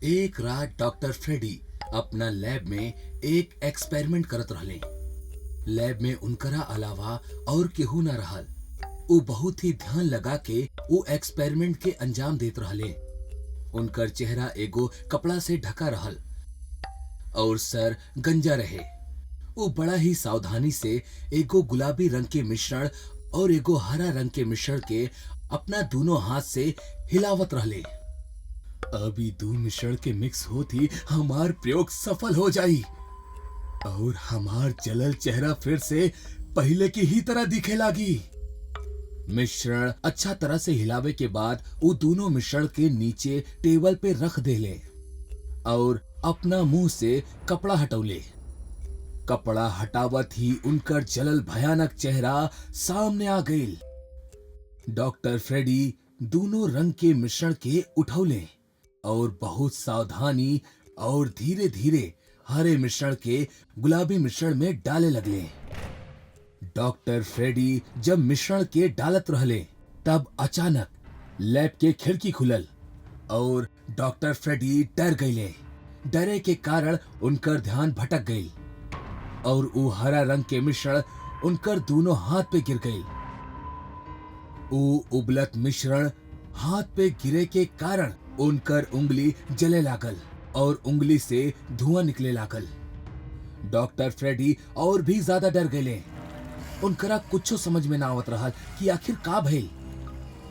एक रात doctor Freddy अपना लैब में एक एक्सपेरिमेंट करत रहले। लैब में उनकरा अलावा और केहू न रहल। वो बहुत ही ध्यान लगा के वो एक्सपेरिमेंट के अंजाम देत रहले। उनकर चेहरा एगो कपड़ा से ढका रहल और सर गंजा रहे। वो बड़ा ही सावधानी से एगो गुलाबी रंग के मिश्रण और एगो हरा रंग के मिश्रण के अपना दोनों हाथ से हिलावत रहले। अभी दो मिश्रण के मिक्स होती हमार प्रयोग सफल हो जाई और हमार जलल चेहरा फिर से पहले की ही तरह दिखे लागी। मिश्रण अच्छा तरह से हिलावे के बाद वो दोनों मिश्रण के नीचे टेबल पे रख देले और अपना मुंह से कपड़ा हटौले। कपड़ा हटावत ही उनकर जलल भयानक चेहरा सामने आ गईल। डॉक्टर फ्रेडी दोनों रंग के मिश्रण के उठौले और बहुत सावधानी और धीरे धीरे हरे मिश्रण के गुलाबी मिश्रण में डाले लगले। डॉक्टर फ्रेडी जब मिश्रण के डालत रहले तब अचानक लैब के खिड़की खुलल और डॉक्टर फ्रेडी डर गईले। डरे के कारण उनकर ध्यान भटक गई और वो हरा रंग के मिश्रण उनकर दोनों हाथ पे गिर गई। वो उबलत मिश्रण हाथ पे गिरे के कारण उनकर उंगली जले लागल और उंगली से धुआं निकले लागल। डॉक्टर फ्रेडी और भी ज्यादा डर गए। उनकरा कुछ समझ में ना आवत रहा कि आखिर का भइल।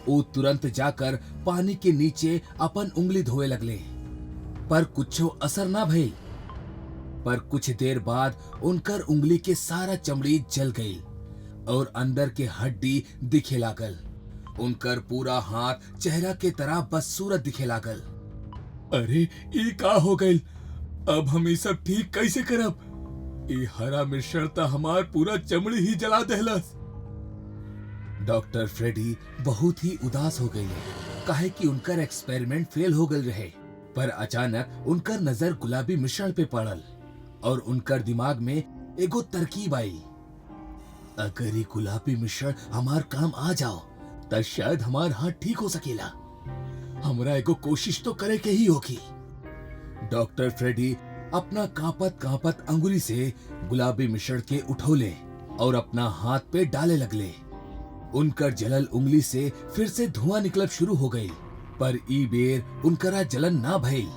वो तुरंत जाकर पानी के नीचे अपन उंगली धोए लगले, पर कुछ असर ना भइल। पर कुछ देर बाद उनकर उंगली के सारा चमड़ी जल गई और अंदर के हड्डी दिखे लागल। उनकर पूरा हाथ चेहरा के तरह बदसूरत दिखे लागल। अरे ये का हो गई? अब हम ये सब ठीक कैसे करब? ये हरा मिश्रण तो हमार पूरा चमड़ी ही जला देहलस। डॉक्टर फ्रेडी बहुत ही उदास हो गई काहे कि उनकर एक्सपेरिमेंट फेल हो गए रहे। पर अचानक उनकर नजर गुलाबी मिश्रण पे पड़ल और उनकर दिमाग में एगो तरकीब आई। अगर ये गुलाबी मिश्रण हमार काम आ जाओ तो शायद हमार हाथ ठीक हो सकेला। हमरा एगो कोशिश तो करे के ही होगी। डॉक्टर फ्रेडी अपना कांपत कांपत अंगुली से गुलाबी मिश्रण के उठौले और अपना हाथ पे डाले लगले। उनकर जलल उंगली से फिर से धुआं निकलब शुरू हो गई, पर ई बेर उनकरा जलन ना भइल।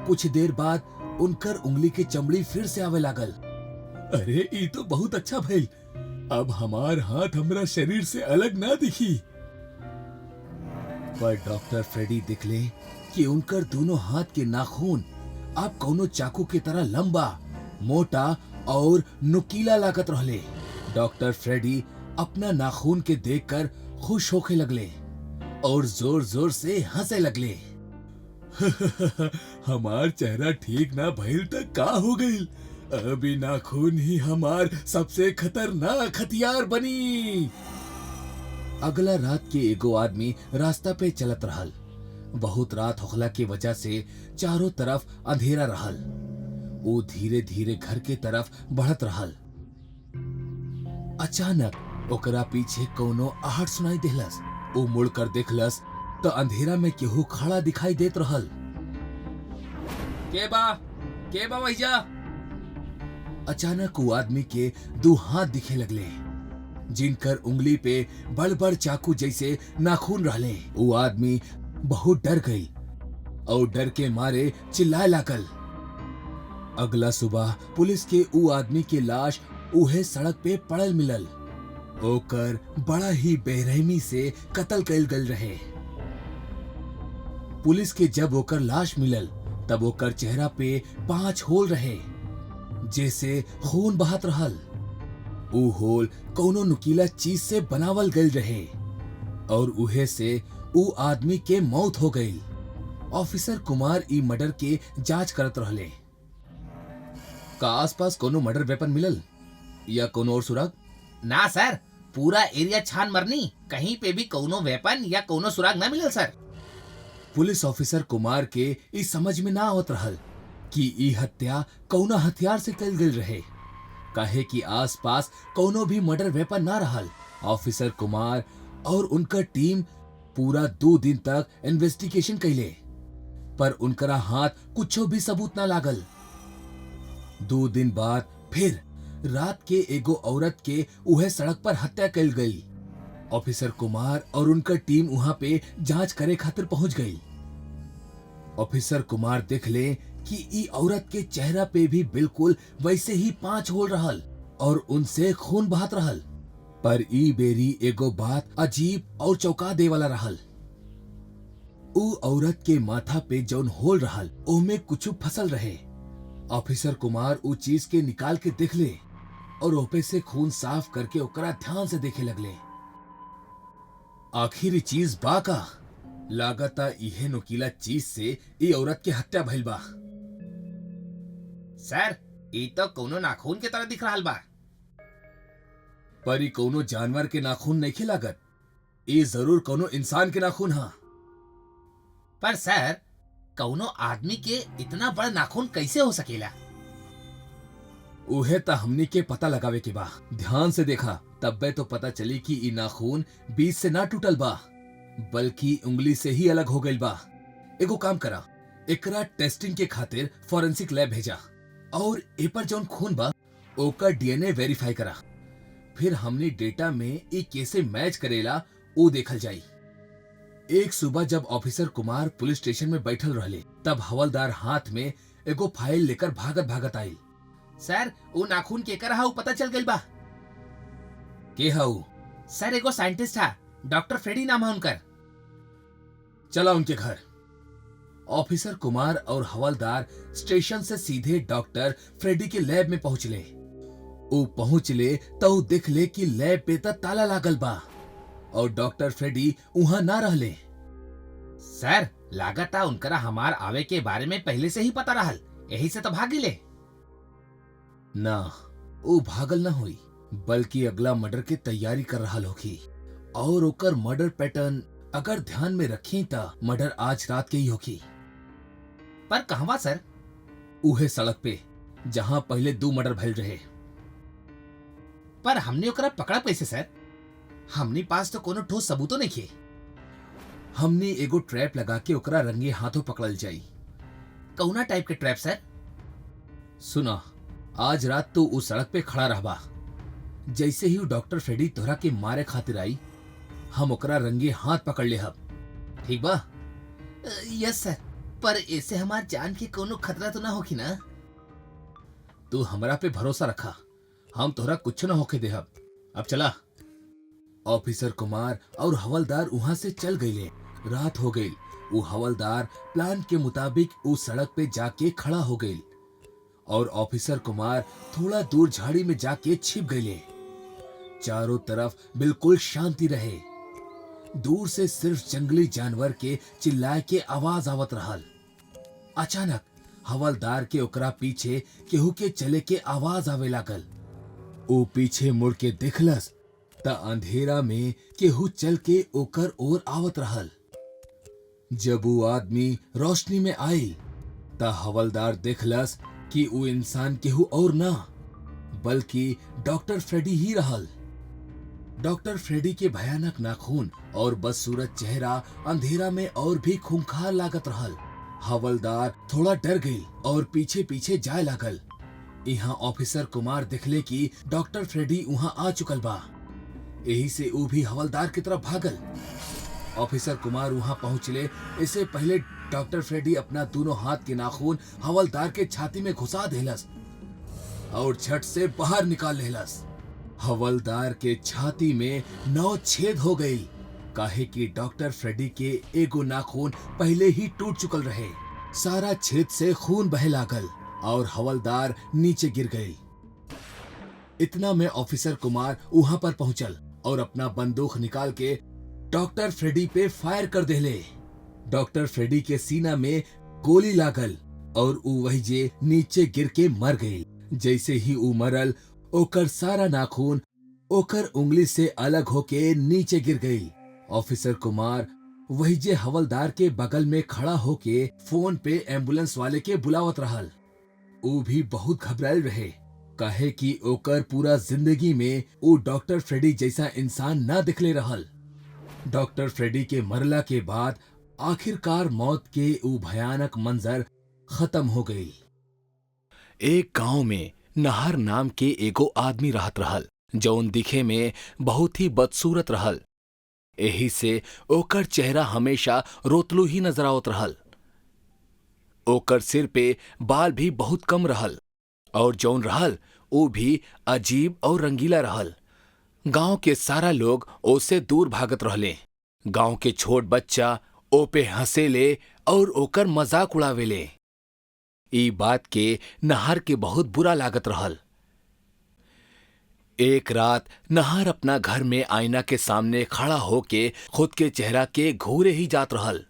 कुछ देर बाद उनकर उंगली की चमड़ी फिर से आवे लागल। अरे ई तो बहुत अच्छा भइल। अब हमार हाथ हमरा शरीर से अलग ना दिखी। पर डॉक्टर फ्रेडी दिखले कि उनकर दोनों हाथ के नाखून अब कौनो चाकू की तरह लंबा, मोटा और नुकीला लागत रहले। डॉक्टर फ्रेडी अपना नाखून के देखकर खुश होके लगले और जोर जोर से हंसे लगले। हमार चेहरा ठीक ना भइल तक का हो गइल? अभी नाखून ही हमार सबसे खतरनाक हथियार बनी। अगला रात के एगो आदमी रास्ता पे चलत रहल। बहुत रात होखला के वजह से चारों तरफ अंधेरा रहल। वो धीरे धीरे घर के तरफ बढ़त रहल। अचानक ओकरा पीछे कोनो आहट सुनाई देहलस। वो मुड़कर देखलस तो अंधेरा में केहू खड़ा दिखाई देत रहल। के बा भैया? अचानक वो आदमी के दो हाथ दिखे लगले जिनकर उंगली पे बड़ बड़ चाकू जैसे नाखून रहले। वो आदमी बहुत डर गई और डर के मारे चिल्लाए लागल। अगला सुबह पुलिस के ऊ आदमी की लाश उहे सड़क पे पड़ल मिलल। ओकर बड़ा ही बेरहमी से कत्ल कइल गइल रहे। पुलिस के जब ओकर लाश मिलल तब ओकर चेहरा पे 5 होल रहे जैसे खून बहत रहल। ऊ होल कौनो नुकीला चीज से बनावल गइल रहे और उहे से ऊ आदमी के मौत हो गई। ऑफिसर कुमार ई मर्डर के जांच करत रहले। का आसपास कोनो मर्डर वेपन मिलल या कोनो और सुराग? ना सर, पूरा एरिया छान मरनी, कहीं पे भी कोनो वेपन या कोनो सुराग ना मिलल सर। पुलिस ऑफिसर कुमार के ई समझ में ना आवत रहल कि ई हत्या कौना हथियार से कइल गइल रहे, काहे कि आसपास कोनो भी मर्डर वेपन ना रहल। ऑफिसर कुमार और उनका टीम पूरा 2 दिन तक इन्वेस्टिगेशन कैले, पर उनकरा हाथ कुछो भी सबूत ना लागल। 2 दिन बाद फिर रात के एगो औरत के उहे सड़क पर हत्या कल गई। ऑफिसर कुमार और उनका टीम वहां पे जांच करे खातिर पहुंच गई। ऑफिसर कुमार देख ले कि ई औरत के चेहरा पे भी बिल्कुल वैसे ही 5 होल रहल और उनसे खून बहत रहल। पर ई बेरी एगो बात अजीब और चौंका दे वाला रहल। ऊ औरत के माथा पे जौन होल रहल ओमे कुछ फसल रहे। ऑफिसर कुमार ऊ चीज के निकाल के देख ले और ओपे से खून साफ करके ओकरा ध्यान से देखे लगले। आखिर चीज बा का लागता इहे नुकीला चीज से ई औरत के हत्या भइल बा। सर ई तो कोनो नाखून के तरह दिख रहा बा। पर ई कोनो जानवर के नाखून नहीं लागत। ई जरूर कोनो इंसान के नाखून हा। पर सर कौनो आदमी के इतना बड़ा नाखून कैसे हो सकेला? उहे ता हमनी के पता लगावे के बा। ध्यान से देखा तब्बे तो पता चली कि ई नाखून बीच से ना टूटल बा बल्कि उंगली से ही अलग हो गइल बा। एगो काम करा, एकरा टेस्टिंग के खातिर फॉरेंसिक लैब भेजा और ए पर जौन खून बा ओकर डीएनए वेरीफाई करा। फिर हमनी डेटा में ई कैसे मैच करेला वो देखल जाई। एक सुबह जब ऑफिसर कुमार पुलिस स्टेशन में बैठल रहले तब हवलदार हाथ में एगो फाइल लेकर भागत भागत आई। सर वो नाखून केकर हा पता चल गइल बा। के हाउ? सर एगो साइंटिस्ट हा, डॉक्टर फ्रेडी नाम है उनकर। चला उनके घर। ऑफिसर कुमार और हवलदार स्टेशन से सीधे डॉक्टर फ्रेडी के लैब में पहुंचले। वो पहुंचले तो देख ले कि लैब पे ताला लागल बा और डॉक्टर फ्रेडी वहां ना रहले। सर लागता उनकरा हमार आवे के बारे में पहले से ही पता रहल, यही से तो भागिले। ना, वो भागल ना हुई बल्कि अगला मर्डर के तैयारी कर रहा होगी और ओकर मर्डर पैटर्न अगर ध्यान में रखी ता मर्डर आज रात के ही होगी। पर कहवा सर? उहे सड़क पे जहां पहले 2 मर्डर भइल रहे। पर हमने ओकरा पकड़ा कैसे सर? हमने पास तो कोनो ठोस सबूतो नहीं खे। हमने एगो ट्रैप लगा के ओकरा रंगे हाथों पकड़ल जाई। कौना टाइप के ट्रैप सर? सुना, आज रात तो उस सड़क पे खड़ा रहबा। जैसे ही डॉक्टर फ्रेडी तोहरा के मारे खातिर आई हम ओकरा रंगे हाथ पकड़ ले हब। ठीक बा? यस सर, पर ऐसे हमार जान के कोनो खतरा तो ना होगी ना? तू हमरा पे भरोसा रखा, हम तोहरा कुछ ना होके देहब। अब चला। ऑफिसर कुमार और हवलदार वहां से चल गए। रात हो गई। वो हवलदार प्लान के मुताबिक उस सड़क पे जाके खड़ा हो गई और ऑफिसर कुमार थोड़ा दूर झाड़ी में जाके छिप गए। चारों तरफ बिल्कुल शांति रहे। दूर से सिर्फ जंगली जानवर के चिल्लाए के आवाज आवत रहल। अचानक हवलदार के ओकरा पीछे केहू के चले के आवाज आवे लागल। ओ पीछे मुड़ के देखलस त अंधेरा में केहू चल के ओकर ओर आवत रहल। जब वो आदमी रोशनी में आयल त हवलदार देखलस कि वो इंसान केहू और ना बल्कि डॉक्टर फ्रेडी ही रहल। डॉक्टर फ्रेडी के भयानक नाखून और बदसूरत चेहरा अंधेरा में और भी खूंखार लागत रहल। हवलदार थोड़ा डर गई और पीछे पीछे जाए लागल। यहाँ ऑफिसर कुमार देखले कि डॉक्टर फ्रेडी वहां आ चुकल बा। यही से वो भी हवलदार की तरफ भागल। ऑफिसर कुमार वहां पहुंचले इससे पहले डॉक्टर फ्रेडी अपना दोनों हाथ के नाखून हवलदार के छाती में घुसा देलस और झट से बाहर निकाल लेलस। हवलदार के छाती में 9 छेद हो गई, काहे कि डॉक्टर फ्रेडी के एगो नाखून पहले ही टूट चुकल रहे। सारा छेद से खून बहे लागल और हवलदार नीचे गिर गई। इतना में ऑफिसर कुमार वहां पर पहुंचल और अपना बंदूक निकाल के डॉक्टर फ्रेडी पे फायर कर देले। डॉक्टर फ्रेडी के सीना में गोली लागल और ऊ वही जे नीचे गिर के मर गई। जैसे ही ऊ मरल ओकर सारा नाखून ओकर उंगली से अलग होके नीचे गिर गई। ऑफिसर कुमार वही जे हवलदार के बगल में खड़ा होके फोन पे एम्बुलेंस वाले के बुलावत रहल। ऊ भी बहुत घबरायल रहे, काहे कि ओकर पूरा जिंदगी में ऊ डॉक्टर फ्रेडी जैसा इंसान ना दिखले रहल। डॉक्टर फ्रेडी के मरला के बाद आखिरकार मौत के ऊ भयानक मंजर खत्म हो गई। एक गांव में नहर नाम के एगो आदमी रहत रहल, जौन दिखे में बहुत ही बदसूरत रहल। एही से ओकर चेहरा हमेशा रोतलू ही नजर आवत रहल। ओकर सिर पे बाल भी बहुत कम रहल और जौन रहल वो भी अजीब और रंगीला रहल। गांव के सारा लोग ओसे दूर भागत रहले। गांव के छोट बच्चा ओ पे हंसेले और ओकर मजाक उड़ावेले। ई बात के नहार के बहुत बुरा लागत रहल। एक रात नहार अपना घर में आईना के सामने खड़ा होके खुद के चेहरा के घूरे ही जात रहल।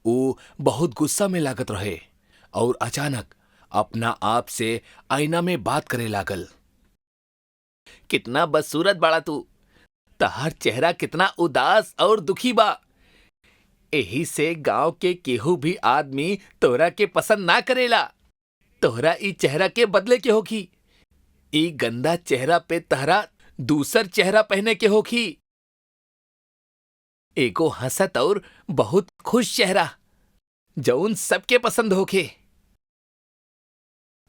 वो बहुत गुस्सा में लागत रहे और अचानक अपना आप से आईना में बात करे लागल। कितना बदसूरत बाड़ा तू, तहार चेहरा कितना उदास और दुखी बा। एही से गांव के केहू भी आदमी तोरा के पसंद ना करेला। तोहरा ई चेहरा के बदले के होखी। ई गंदा चेहरा पे तहरा दूसर चेहरा पहने के होखी। एगो हंसत और बहुत खुश चेहरा जौन सबके पसंद होखे।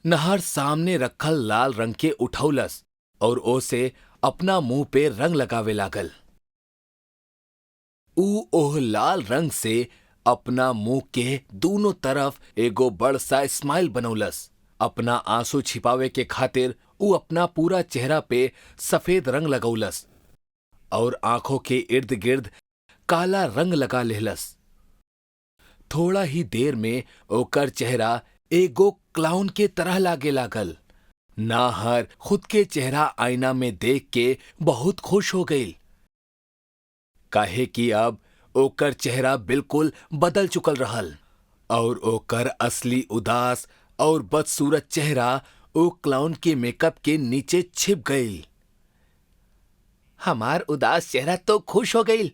नहर सामने रखल लाल रंग के उठौलस और ओसे अपना मुंह पे रंग लगावे लागल। ऊ ओह लाल रंग से अपना मुंह के दोनों तरफ एगो बड़ सा स्माइल बनौलस। अपना आंसू छिपावे के खातिर ऊ अपना पूरा चेहरा पे सफेद रंग लगौलस और आंखों के इर्द गिर्द काला रंग लगा लेहलस। थोड़ा ही देर में ओकर चेहरा एगो क्लाउन के तरह लागे लागल। नाहर खुद के चेहरा आईना में देख के बहुत खुश हो गई, काहे कि अब ओकर चेहरा बिल्कुल बदल चुकल रहल और ओकर असली उदास और बदसूरत चेहरा ओ क्लाउन के मेकअप के नीचे छिप गई। हमार उदास चेहरा तो खुश हो गई।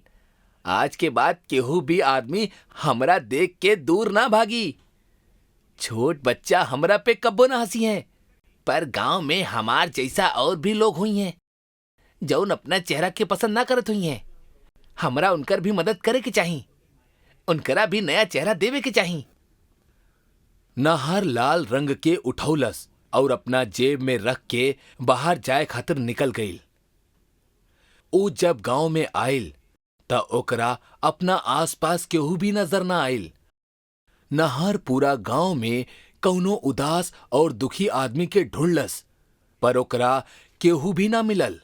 आज के बाद केहू भी आदमी हमरा देख के दूर ना भागी। छोट बच्चा हमरा पे कब्बो ना हंसी है, पर गांव में हमार जैसा और भी लोग हुई हैं जौन अपना चेहरा के पसंद ना करत हुई हैं। हमरा उनकर भी मदद करे के चाही, उनकरा भी नया चेहरा देवे के चाही। नाहर लाल रंग के उठौलस और अपना जेब में रख के बाहर जाए खातिर निकल गई। ऊ जब गांव में आयल त ओकरा अपना आसपास केहू भी नजर ना आयल। नाहर पूरा गांव में कौनो उदास और दुखी आदमी के ढूंढलस, पर ओकरा केहू भी ना मिलल।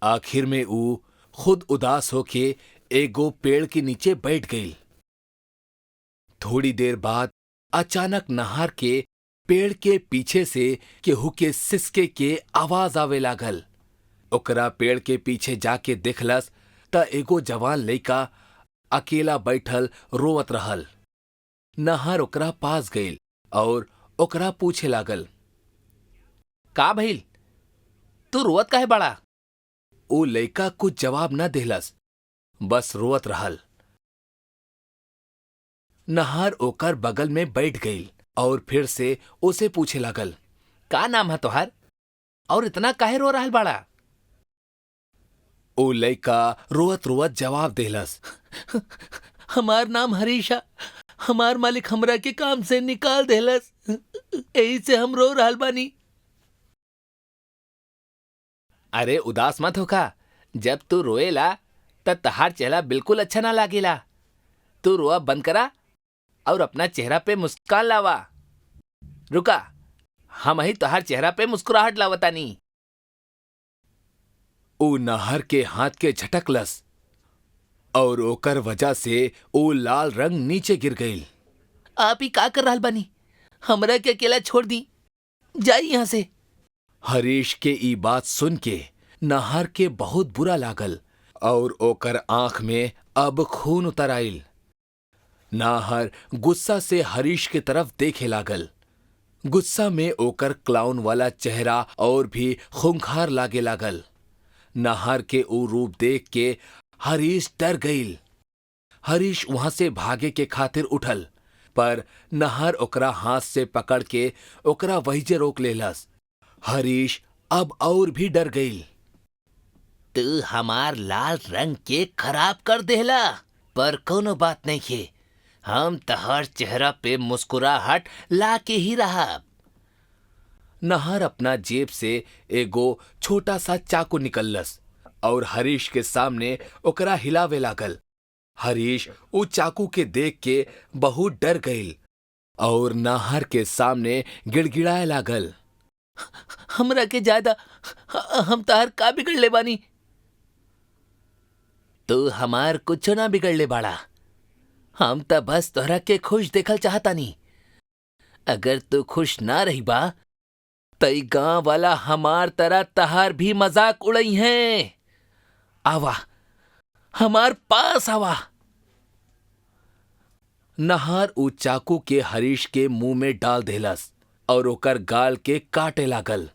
आखिर में ऊ खुद उदास होके एगो पेड़ के नीचे बैठ गई। थोड़ी देर बाद अचानक नाहर के पेड़ के पीछे से केहू के सिसके के आवाज आवे लागल। ओकरा पेड़ के पीछे जाके देखलस त एगो जवान लइका अकेला बैठल रोवत रहल। नाहर ओकरा पास गईल और ओकरा पूछे लागल, का भइल, तू रोवत काहे बाड़ा? ओ लइका कुछ जवाब न देहलस, बस रोवत रहल। नाहर ओकर बगल में बैठ गई और फिर से उसे पूछे लागल, का नाम है तोहार और इतना काहे रो रहल बाड़ा? ओ लइका रोवत रोवत जवाब देहलस, हमार नाम हरीशा, हमार मालिक हमरा के काम से निकाल देहलस, यही से हम रो रहल बानी। अरे उदास मत होखा, जब तू रोएला त तहार चेहरा बिल्कुल अच्छा ना लागेला। तू रोआ बंद करा और अपना चेहरा पे मुस्कान लावा। रुका, हम ही तहार चेहरा पे मुस्कुराहट लावतानी। ओ नाहर के हाथ के झटकलस और ओकर वजह से ओ लाल रंग नीचे गिर गई। आप ही का कर रहल बानी? हमरा के अकेला छोड़ दी, जाई यहां से। हरीश के ई बात सुन के नाहर के बहुत बुरा लागल और ओकर आंख में अब खून उतर आइल। नाहर गुस्सा से हरीश के तरफ देखे लागल। गुस्सा में ओकर क्लाउन वाला चेहरा और भी खूंखार लागे लागल। नाहर के ऊ रूप देख के हरीश डर गईल। हरीश वहां से भागे के खातिर उठल, पर नाहर ओकरा हाथ से पकड़ के ओकरा वहीजे रोक लेलस। हरीश अब और भी डर गईल। तू हमार लाल रंग के खराब कर देला, पर कोनो बात नहीं है, हम तहर चेहरा पे मुस्कुराहट ला के ही रहा। नहर अपना जेब से एगो छोटा सा चाकू निकललस और हरीश के सामने ओकरा हिलावे लागल। हरीश उ चाकू के देख के बहुत डर गईल और नाहर के सामने गिड़गिड़ाए लागल। हमरा के ज्यादा हम तहर का बिगड़ ले बानी? तू हमार कुछ ना बिगड़ ले बाड़ा, हम त बस तोहरा के खुश देखल चाहतानी। अगर तू खुश ना रही बा तई गांव वाला हमार तरह तहार भी मजाक उड़ई हैं। आवा, हमार पास आवा। नहार उ चाकू के हरीश के मुंह में डाल देलस और ओकर गाल के काटे लागल।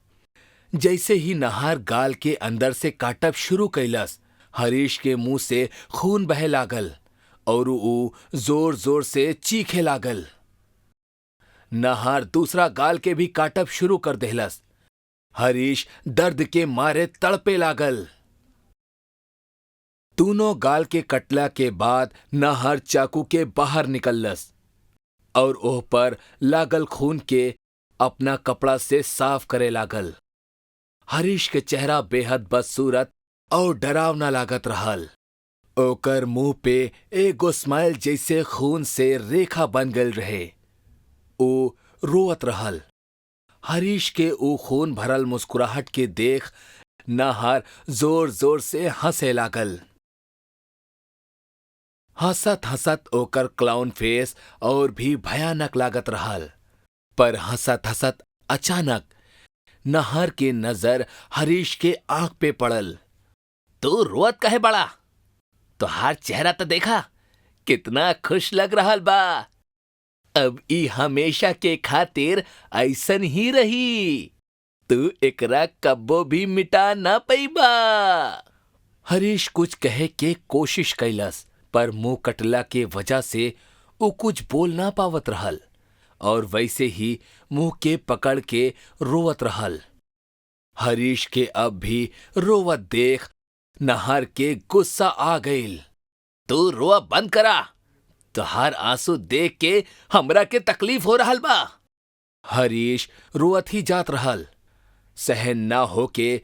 जैसे ही नहार गाल के अंदर से काटब शुरू कैलस, हरीश के मुंह से खून बहे लागल और उ जोर जोर से चीखे लागल। नहार दूसरा गाल के भी काटब शुरू कर देहलस। हरीश दर्द के मारे तड़पे लागल। दोनों गाल के कटला के बाद नहार चाकू के बाहर निकललस और ओह पर लागल खून के अपना कपड़ा से साफ करे लागल। हरीश के चेहरा बेहद बदसूरत और डरावना लागत रहल। ओकर मुंह पे एगो स्माइल जैसे खून से रेखा बन गल रहे। ओ रोवत रहल। हरीश के ओ खून भरल मुस्कुराहट के देख नाहर जोर जोर से हंसे लागल। हंसत हंसत ओकर क्लाउन फेस और भी भयानक लागत रहल। पर हंसत हंसत अचानक नाहर के नजर हरीश के आंख पे पड़ल। तू रोत कहे बड़ा? तोहार चेहरा तो देखा, कितना खुश लग रहल बा। अब ई हमेशा के खातिर ऐसन ही रही, तू एकरा कब्बो भी मिटा ना पैबा। हरीश कुछ कहे के कोशिश कैलस, पर मुंह कटला के वजह से वो कुछ बोल ना पावत रहल और वैसे ही मुंह के पकड़ के रोवत रहल। हरीश के अब भी रोवत देख नहार के गुस्सा आ गईल। तू रोआ बंद करा, तोहार आंसू देख के हमरा के तकलीफ हो रहल बा। हरीश रोवत ही जात रहल। सहन ना होके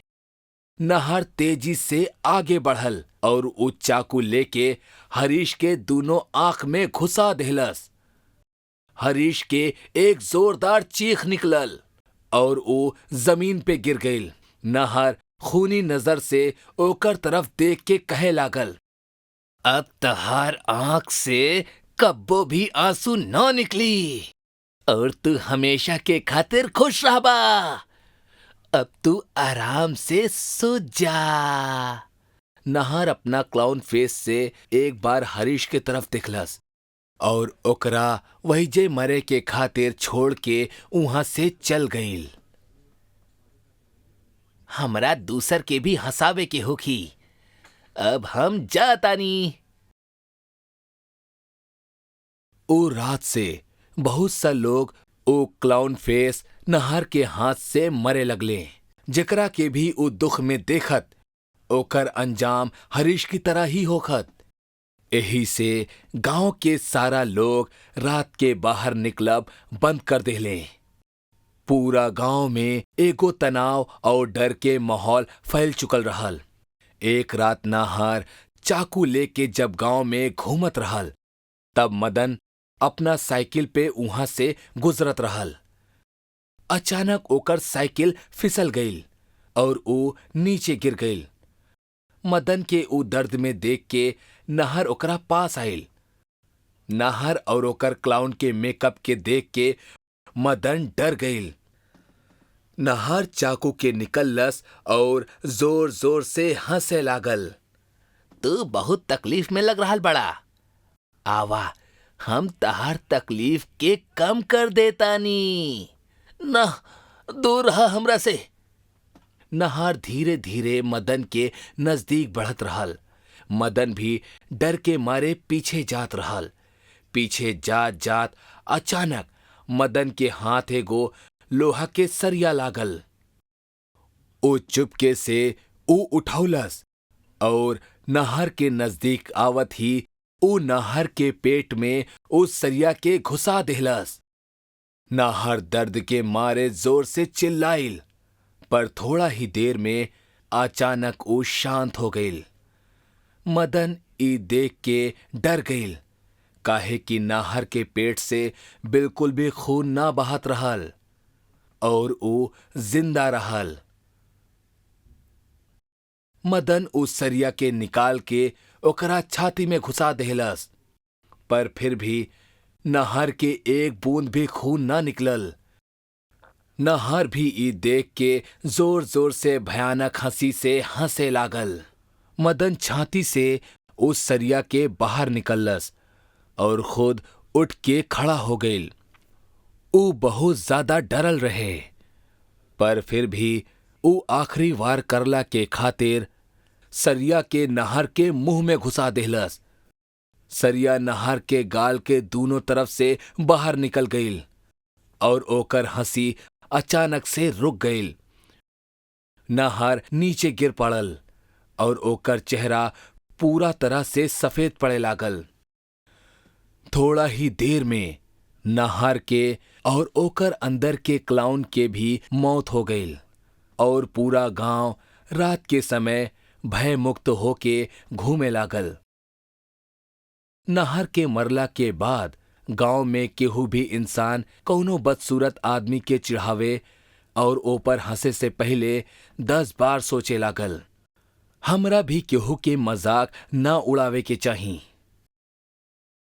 नहार तेजी से आगे बढ़ल और उ चाकू लेके हरीश के दोनों आंख में घुसा देहलस। हरीश के एक जोरदार चीख निकलल और वो जमीन पे गिर गईल। नहार खूनी नजर से ओकर तरफ देख के कहे लागल, अब तहार आंख से कब्बो भी आंसू न निकली और तू हमेशा के खातिर खुश रहबा। अब तू आराम से सो जा। नहार अपना क्लाउन फेस से एक बार हरीश के तरफ दिखलस और ओकरा वही जे मरे के खातिर छोड़ के वहां से चल गईल। हमरा दूसर के भी हंसावे के होखी, अब हम जातानी। ओ रात से बहुत सा लोग ओ क्लाउन फेस नहार के हाथ से मरे लगले। जेकरा के भी ओ दुख में देखत ओकर अंजाम हरीश की तरह ही होखत। यही से गांव के सारा लोग रात के बाहर निकलब बंद कर देले। पूरा गांव में एगो तनाव और डर के माहौल फैल चुकल रहल। एक रात नाहर चाकू लेके जब गांव में घूमत रहल, तब मदन अपना साइकिल पे वहां से गुजरत रहल। अचानक ओकर साइकिल फिसल गईल और वो नीचे गिर गईल। मदन के ऊ दर्द में देख के नाहर ओकरा पास आईल। नाहर और ओकर क्लाउन के मेकअप के देख के मदन डर गईल। नाहर चाकू के निकललस और जोर जोर से हंसे लागल। तू बहुत तकलीफ में लग रहल बड़ा, आवा हम तहार तकलीफ के कम कर देतानी। ना, दूर रहा हमरा से। नाहर धीरे धीरे मदन के नजदीक बढ़त रहल। मदन भी डर के मारे पीछे जात रहल। पीछे जात जात अचानक मदन के हाथ एगो लोहा के सरिया लागल। ओ चुपके से ऊ उठौलस और नहर के नजदीक आवत ही ऊ नहर के पेट में उस सरिया के घुसा देहलस। नहर दर्द के मारे जोर से चिल्लाइल, पर थोड़ा ही देर में अचानक ऊ शांत हो गईल। मदन ई देख के डर गईल, काहे कि नहर के पेट से बिल्कुल भी खून ना बहत रहल और ऊ जिंदा रहल। मदन उस सरिया के निकाल के ओकरा छाती में घुसा देहलस, पर फिर भी नहर के एक बूंद भी खून ना निकलल। नहर भी ई देख के जोर जोर से भयानक हंसी से हंसे लागल। मदन छाती से उस सरिया के बाहर निकलस और खुद उठ के खड़ा हो गईल। ऊ बहुत ज्यादा डरल रहे, पर फिर भी ऊ आखिरी वार करला के खातिर सरिया के नहर के मुंह में घुसा देहलस। सरिया नहर के गाल के दोनों तरफ से बाहर निकल गईल और ओकर हंसी अचानक से रुक गईल। नहर नीचे गिर पड़ल और ओकर चेहरा पूरा तरह से सफेद पड़े लागल। थोड़ा ही देर में नहर के और ओकर अंदर के क्लाउन के भी मौत हो गईल और पूरा गांव रात के समय भय मुक्त होके घूमे लागल। नहर के मरला के बाद गांव में केहू भी इंसान कौनो बदसूरत आदमी के चिढ़ावे और ऊपर हंसे से पहले 10 बार सोचे लागल। हमरा भी केहू के मजाक ना उड़ावे के चाही।